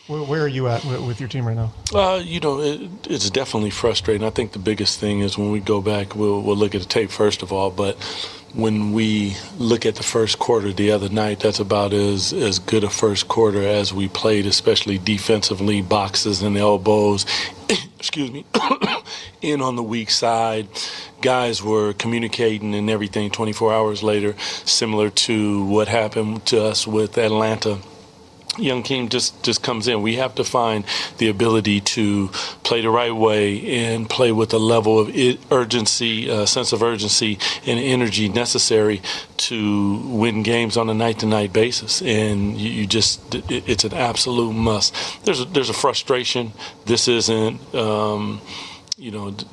Where are you at with your team right now? It's definitely frustrating. I think the biggest thing is when we go back, we'll look at the tape first of all, but when we look at the first quarter the other night, that's about as good a first quarter as we played, especially defensively, boxes and elbows, excuse me, in on the weak side. Guys were communicating and everything 24 hours later, similar to what happened to us with Atlanta. Young team just comes in. We have to find the ability to play the right way and play with a level of urgency, sense of urgency and energy necessary to win games on a night-to-night basis. And it's an absolute must. There's a frustration. This isn't.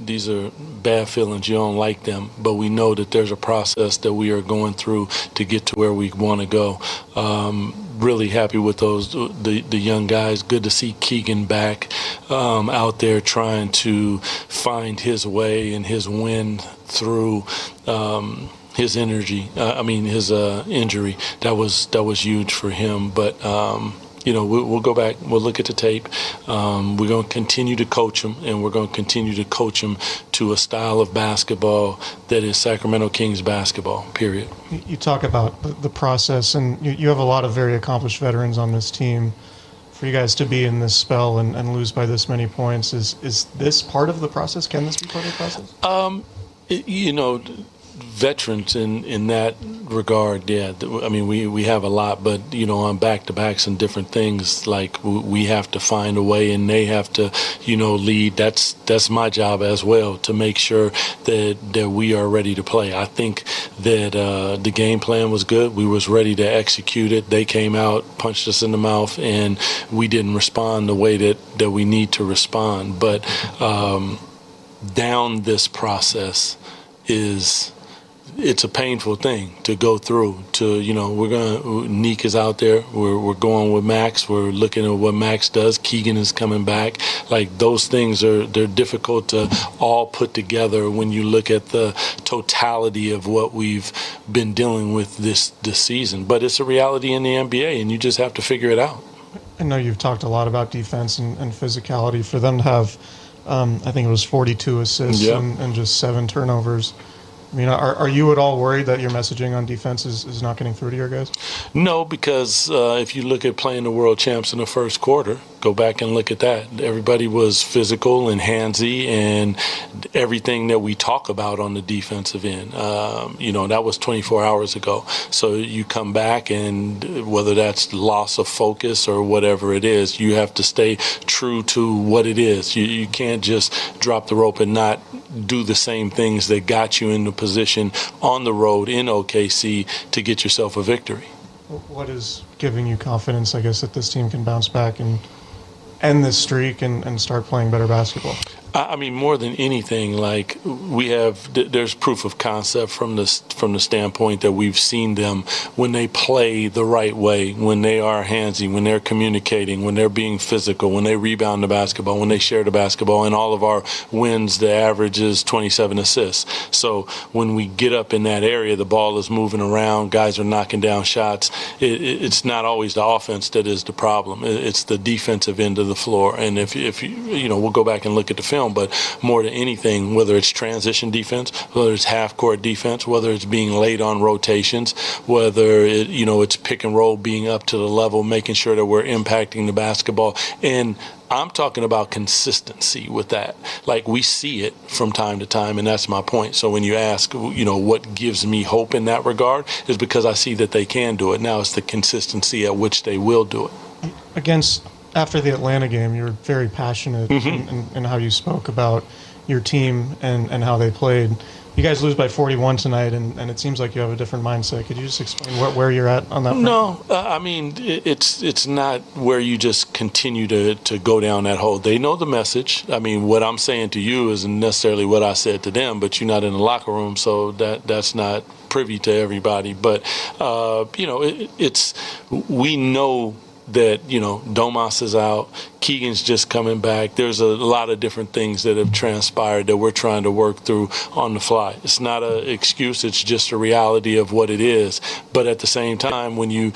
These are bad feelings. You don't like them, but we know that there's a process that we are going through to get to where we want to go. Really happy with the young guys. Good to see Keegan back out there trying to find his way and his win through his injury. That was huge for him, but. We'll go back, we'll look at the tape. We're going to continue to coach them, and we're going to continue to coach them to a style of basketball that is Sacramento Kings basketball, period. You talk about the process, and you have a lot of very accomplished veterans on this team. For you guys to be in this spell and lose by this many points, is this part of the process? Can this be part of the process? Veterans in that regard, yeah. I mean, we have a lot, but on back-to-backs and different things, like we have to find a way, and they have to, lead. That's my job as well, to make sure that we are ready to play. I think that the game plan was good. We was ready to execute it. They came out, punched us in the mouth, and we didn't respond the way that we need to respond. But down this process it's a painful thing to go through. Neek is out there. We're going with Max. We're looking at what Max does. Keegan is coming back. Like, those things they're difficult to all put together when you look at the totality of what we've been dealing with this season. But it's a reality in the NBA, and you just have to figure it out. I know you've talked a lot about defense and physicality. For them to have, I think it was 42 assists and just 7 turnovers. I mean, are you at all worried that your messaging on defense is not getting through to your guys? No, because if you look at playing the world champs in the first quarter, go back and look at that. Everybody was physical and handsy, and everything that we talk about on the defensive end. That was 24 hours ago. So you come back, and whether that's loss of focus or whatever it is, you have to stay true to what it is. You can't just drop the rope and not do the same things that got you in the position on the road in OKC to get yourself a victory. What is giving you confidence, I guess, that this team can bounce back and end this streak and start playing better basketball? I mean, more than anything, like, there's proof of concept from the standpoint that we've seen them when they play the right way, when they are handsy, when they're communicating, when they're being physical, when they rebound the basketball, when they share the basketball. In all of our wins, the average is 27 assists. So when we get up in that area, the ball is moving around, guys are knocking down shots. It's not always the offense that is the problem. It's the defensive end of the floor. And if we'll go back and look at the film, but more than anything, whether it's transition defense, whether it's half-court defense, whether it's being late on rotations, whether it's pick and roll, being up to the level, making sure that we're impacting the basketball. And I'm talking about consistency with that. Like, we see it from time to time, and that's my point. So when you ask, what gives me hope in that regard, is because I see that they can do it. Now it's the consistency at which they will do it. After the Atlanta game, you were very passionate in how you spoke about your team and how they played. You guys lose by 41 tonight, and it seems like you have a different mindset. Could you just explain where you're at on that front? No, I mean, it's not where you just continue to go down that hole. They know the message. I mean, what I'm saying to you isn't necessarily what I said to them, but you're not in the locker room, so that's not privy to everybody. But, we know that, Domas is out, Keegan's just coming back. There's a lot of different things that have transpired that we're trying to work through on the fly. It's not an excuse, it's just a reality of what it is. But at the same time, when you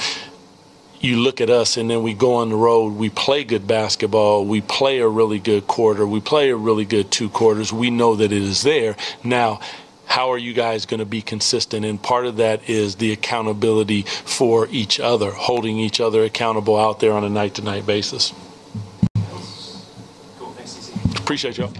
you look at us and then we go on the road, we play good basketball, we play a really good quarter, we play a really good 2 quarters, we know that it is there. Now, how are you guys going to be consistent? And part of that is the accountability for each other, holding each other accountable out there on a night-to-night basis. Cool. Thanks, CC. Appreciate y'all.